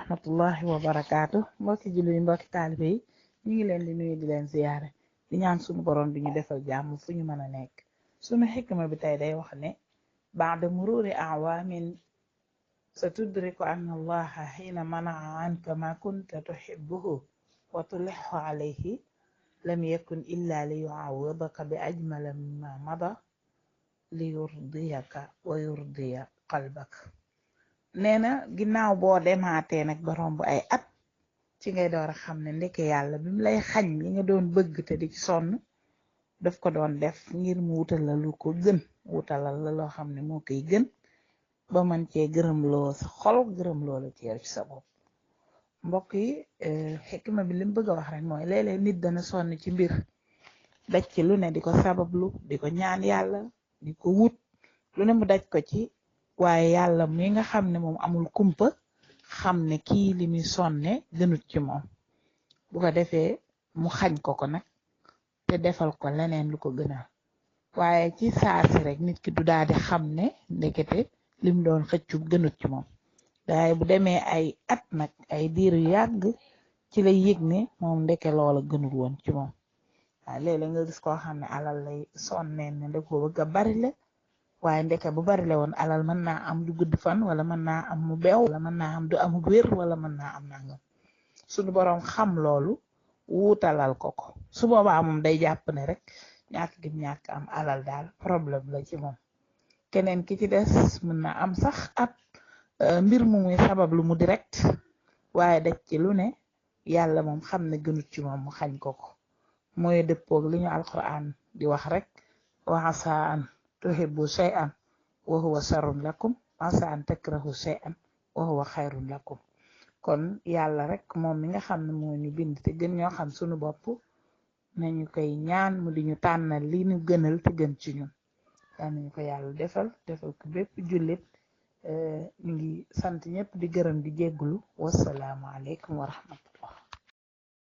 rahmatullahi wa barakaatu mbokki julli mbokki taalibe yi ñu ngi leen di nuyu di leen ziyaare di ñaan sunu borom bi ñu defal jàmm fu ñu mën a nekk. sunu xikma bi tey day wax ne baada mururi awaamin sa tudriku anna allaha xiina manaa anka ma kunta tuxibuhu wa tulixu alayhi lam yakun illa li yuawidaka bi ajmala mimma mada li yurdiyaka wa yurdiya qalbak. nee na ginnaaw boo demaatee nag ba romb ay at ci ngay door a xam ne ndeke yàlla bi mu lay xañ li nga doon bëgg te di ci sonn daf ko doon def ngir mu wutal la lu ko gën wutalal la loo xam ne moo koy gën ba man cee gërëm loo sa xol gërëm loo la ci sa bopp. mbokk yi xikma bi li mu bëgg a wax rek mooy léeg-léeg nit dana sonn ci mbir daj ci lu ne di ko sabablu di ko ñaan yàlla di ko wut lu ne mu daj ko ci waaye yàlla mi nga xam ne moom amul kumpa xam ne kii li muy sonne gënut ci moom bu ko defee mu xañ ko nag te defal ko leneen lu ko gënal waaye ci saasi rek nit ki du daal di xam ne ndekete lim doon xëccu gënut ci moom waaye bu demee ay at nag ay diir yu yàgg ci lay yëg ne moom ndeke loola gënul woon ci moom. waaye léeg-léeg nga gis koo xam ne alal lay sonnee ne da ko bëgg a bari la waaye ndeke bu bari la woon alal mën naa am du gudd fan wala mën naa am mu beew wala mën naa am du amul wér wala mën naa am nangam suñu boroom xam loolu wuutalal ko su boobaa moom day jàpp ne rek ñàkk gi ñàkk am alal daal problème la ci moom. keneen ki ci des mën na am sax ab mbir mu muy sabab lu mu direct waaye daj ci lu ne yàlla moom xam ne gënut ci moom mu xañ ko mooy dëppoog li ñu alquran di wax rek wa asaa an tuhibbu shay'an wa huwa sharrun lakum wa asaa an takrahu shay'an wa huwa xayrun lakum. kon yàlla rek moom mi nga xam ne moo ñu bind te gën ñoo xam sunu bopp nañu koy ñaan mu di ñu tànnal li ñu gënal te gën ci ñun. yaa nañu ko yàlla defal ko bépp jullit. ñu ngi sant ñëpp di gërëm di jéggulu wasalaamu aleykum wa rahmatullah.